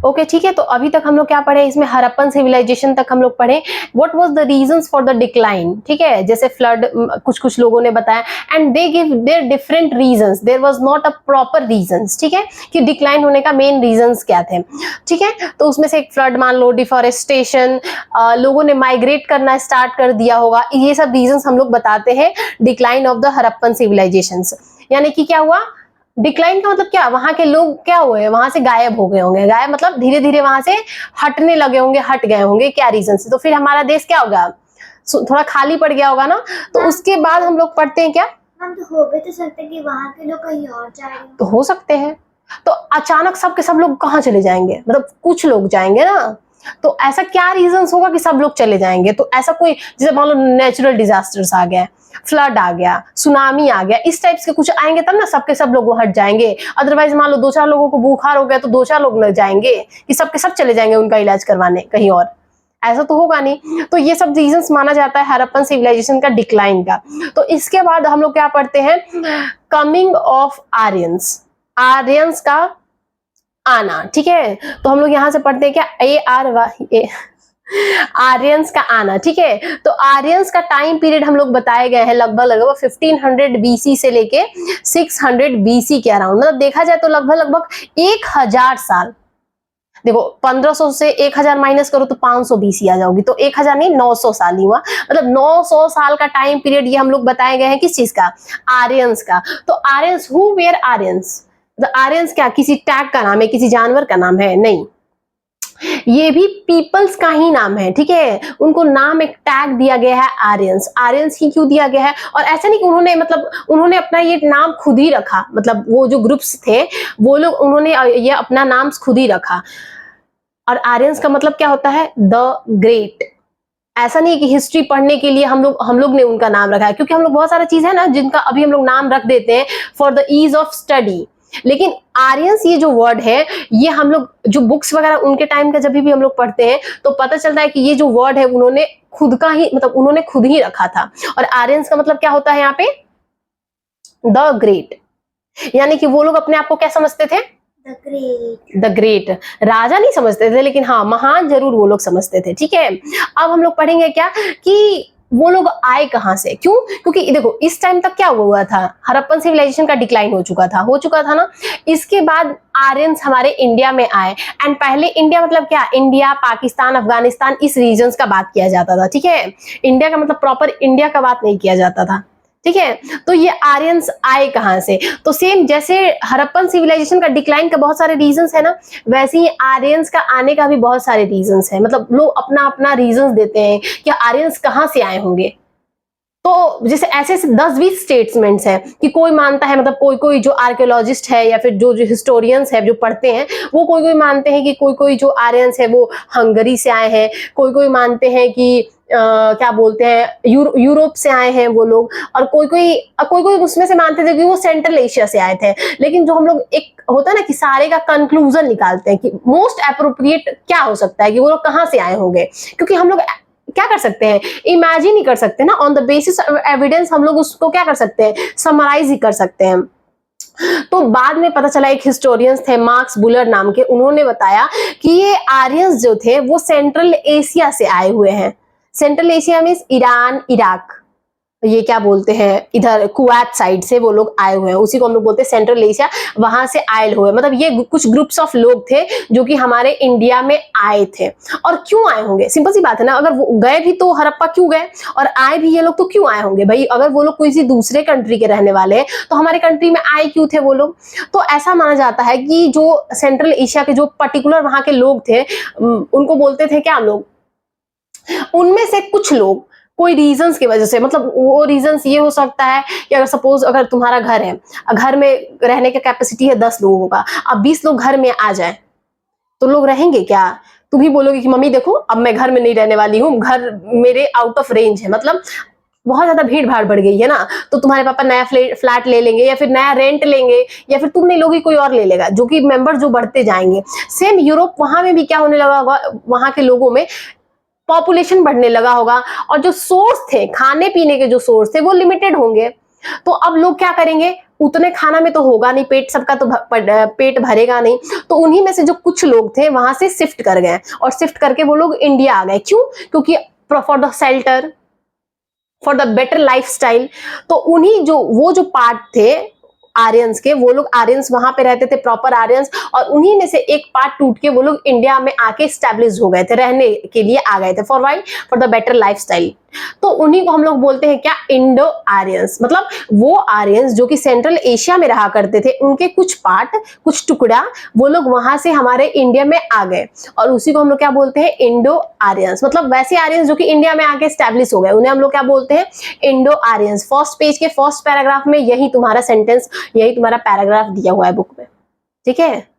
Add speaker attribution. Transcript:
Speaker 1: Okay ठीक है, तो अभी तक हम लोग क्या पढ़े इसमें, हड़प्पन सिविलाइजेशन तक हम लोग पढ़े। What was the reasons for the decline, ठीक है, जैसे फ्लड कुछ कुछ लोगों ने बताया, and they give their different reasons, there was not a proper reasons, ठीक है, कि डिक्लाइन होने का मेन रीजंस क्या थे, ठीक है। तो उसमें से एक फ्लड मान लो, डिफॉरेस्टेशन, लोगों ने माइग्रेट करना स्टार्ट कर दिया होगा, ये सब रीजंस हम लोग बताते हैं decline of the Harappan civilisations. यानी कि क्या हुआ, डिक्लाइन का मतलब क्या, वहां के लोग क्या हुए, वहां से गायब हो गए होंगे, गायब मतलब धीरे धीरे वहां से हटने लगे होंगे, हट गए होंगे, क्या रीजन से, तो फिर हमारा देश क्या होगा, थोड़ा खाली पड़ गया होगा ना। तो उसके बाद हम लोग पढ़ते हैं क्या,
Speaker 2: हम तो हो भी तो सकते कि वहां के लोग कहीं और जा रहे हैं,
Speaker 1: तो हो सकते हैं, तो अचानक सब के सब लोग कहाँ चले जाएंगे, मतलब कुछ लोग जाएंगे ना, तो ऐसा क्या रीजंस होगा कि सब लोग चले जाएंगे, तो ऐसा कोई, जैसे मान लो नेचुरल डिजास्टर्स आ गया, फ्लड आ गया, सुनामी आ गया, इस टाइप के कुछ आएंगे तब ना सबके सब लोग हट जाएंगे। अदरवाइज मान लो 2-4 लोगों को बुखार हो गया तो 2-4 लोग न जाएंगे कि सबके सब चले जाएंगे उनका इलाज करवाने कहीं और, ऐसा तो होगा नहीं। तो ये सब रीजंस माना जाता है हड़प्पन सिविलाइजेशन का डिक्लाइन का। तो इसके बाद हम लोग क्या पढ़ते हैं, कमिंग ऑफ आर्यंस, आर्यंस का आना, ठीक है। तो हम लोग यहां से पढ़ते हैं क्या, आर्यंस का आना, ठीक है। तो आर्यंस का टाइम पीरियड हम लोग बताए गए हैं लगभग लगभग 1500 बीसी से लेके 600 बीसी के अराउंड, मतलब देखा जाए तो लगभग लगभग 1000 साल। देखो 1500 से 1000 माइनस करो तो 500 बीसी आ जाओगी, तो 1000 नहीं 900 साल ही हुआ, मतलब 900 साल का टाइम पीरियड ये हम लोग बताए गए हैं किस चीज का, आर्यंस का। तो Aryans, who were Aryans, Aryans क्या किसी टैग का नाम है, किसी जानवर का नाम है, नहीं, ये भी पीपल्स का ही नाम है, ठीक है, उनको नाम एक टैग दिया गया है आर्यंस। आर्यंस ही क्यों दिया गया है, और ऐसा नहीं कि उन्होंने मतलब उन्होंने अपना ये नाम खुद ही रखा, मतलब वो जो ग्रुप्स थे वो लोग उन्होंने ये अपना नाम खुद ही रखा। और आर्यंस का मतलब क्या होता है, द ग्रेट। ऐसा नहीं है कि हिस्ट्री पढ़ने के लिए हम लोग ने उनका नाम रखा है, क्योंकि हम लोग बहुत सारा चीज है ना जिनका अभी हम लोग नाम रख देते हैं for the ease of study, लेकिन आर्यंस ये जो वर्ड है, ये हम लोग जो बुक्स वगैरह उनके टाइम का जब भी हम लोग पढ़ते हैं तो पता चलता है कि ये जो वर्ड है उन्होंने खुद का ही, मतलब उन्होंने खुद ही रखा था। और आर्यंस का मतलब क्या होता है यहाँ पे, द ग्रेट, यानी कि वो लोग अपने आप को क्या समझते थे, द ग्रेट। राजा नहीं समझते थे, लेकिन हाँ महान जरूर वो लोग समझते थे, ठीक है। अब हम लोग पढ़ेंगे क्या कि वो लोग आए कहां से, क्यों, क्योंकि देखो इस टाइम तक क्या हुआ था, हड़प्पन सिविलाइजेशन का डिक्लाइन हो चुका था ना। इसके बाद आर्यंस हमारे इंडिया में आए, एंड पहले इंडिया मतलब क्या, इंडिया, पाकिस्तान, अफगानिस्तान, इस रीजन्स का बात किया जाता था, ठीक है। इंडिया का मतलब प्रॉपर इंडिया का बात नहीं किया जाता था, ठीक है। तो ये आर्यंस आए कहां से, तो सेम जैसे हड़प्पन सिविलाइजेशन का डिक्लाइन का बहुत सारे रीजंस है ना, वैसे ही आर्यंस का आने का भी बहुत सारे रीजंस है, मतलब लोग अपना अपना रीजंस देते हैं कि आर्यंस कहां से आए होंगे। तो जैसे ऐसे 10-20 स्टेटमेंट्स हैं कि कोई मानता है, मतलब कोई कोई जो आर्कियोलॉजिस्ट है या फिर जो जो हिस्टोरियंस है जो पढ़ते हैं वो कोई कोई मानते हैं कि कोई कोई जो आर्यंस है वो हंगरी से आए हैं, कोई कोई मानते हैं कि क्या बोलते हैं यूरोप से आए हैं वो लोग, और कोई कोई उसमें से मानते थे कि वो सेंट्रल एशिया से आए थे। लेकिन जो हम लोग एक होता है ना कि सारे का कंक्लूजन निकालते हैं कि मोस्ट अप्रोप्रिएट क्या हो सकता है कि वो लोग कहाँ से आए होंगे, क्योंकि हम लोग क्या कर सकते हैं, इमेजिन ही कर सकते हैं ना, on the basis of evidence हम लोग उसको क्या कर सकते हैं, समराइज ही कर सकते हैं। तो बाद में पता चला, एक हिस्टोरियंस थे मार्क्स बुलर नाम के, उन्होंने बताया कि ये आर्यंस जो थे वो सेंट्रल एशिया से आए हुए हैं। Central Asia means Iran, Iraq, ये क्या बोलते हैं इधर कुवैत साइड से वो लोग आए हुए हैं, उसी को हम लोग बोलते हैं सेंट्रल एशिया, वहां से आए हुए, मतलब ये कुछ ग्रुप्स ऑफ लोग थे जो कि हमारे इंडिया में आए थे। और क्यों आए होंगे, सिंपल सी बात है ना, अगर वो गए भी तो हड़प्पा क्यों गए, और आए भी ये लोग तो क्यों आए होंगे भाई, अगर वो लोग किसी दूसरे कंट्री के रहने वाले हैं तो हमारे कंट्री में आए क्यों थे वो लोग। तो ऐसा माना जाता है कि जो सेंट्रल एशिया के जो पर्टिकुलर वहां के लोग थे उनको बोलते थे क्या हम लोग, उनमें से कुछ लोग कोई रीजंस की वजह से, मतलब वो रीजंस ये हो सकता है कि अगर सपोज अगर तुम्हारा घर है, घर में रहने का कैपेसिटी है 10 लोगों का, अब 20 लोग घर में आ जाए तो लोग रहेंगे क्या, तुम ही बोलोगे कि मम्मी देखो अब मैं घर में नहीं रहने वाली हूँ, घर मेरे आउट ऑफ रेंज है, मतलब बहुत ज्यादा भीड़ भाड़ बढ़ गई है ना, तो तुम्हारे पापा नया फ्लैट ले लेंगे या फिर नया रेंट लेंगे, या फिर तुम नहीं लोगी कोई और ले लेगा, जो कि मेंबर जो बढ़ते जाएंगे। सेम यूरोप, वहां में भी क्या होने लगा होगा, वहां के लोगों में पॉपुलेशन बढ़ने लगा होगा, और जो सोर्स थे खाने पीने के जो सोर्स थे वो लिमिटेड होंगे, तो अब लोग क्या करेंगे, उतने खाना में तो होगा नहीं, पेट सबका तो पेट भरेगा नहीं, तो उन्हीं में से जो कुछ लोग थे वहां से शिफ्ट कर गए, और शिफ्ट करके वो लोग इंडिया आ गए। क्यों? क्योंकि for the shelter, for the better lifestyle. तो उन्हीं वो जो पार्ट थे आर्यंस के, वो लोग आर्यंस वहां पे रहते थे, प्रॉपर आर्यंस, और उन्हीं में से एक पार्ट टूट के वो लोग इंडिया में आके स्टैब्लिश हो गए थे, रहने के लिए आ गए थे। For why? For the better lifestyle. तो उन्हीं को हम लोग बोलते हैं क्या? Indo Aryans. मतलब वो आर्यंस जो कि सेंट्रल एशिया में रहा करते थे, उनके कुछ पार्ट, कुछ टुकड़ा, वो लोग वहां से हमारे इंडिया में आ गए, और उसी को हम लोग क्या बोलते हैं? Indo Aryans. मतलब वैसे आर्यंस जो कि इंडिया में आके स्टैब्लिश हो गए, उन्हें हम लोग क्या बोलते हैं? Indo Aryans. फर्स्ट पेज के फर्स्ट पैराग्राफ में यही तुम्हारा सेंटेंस, यही तुम्हारा पैराग्राफ दिया हुआ है बुक में। ठीक है।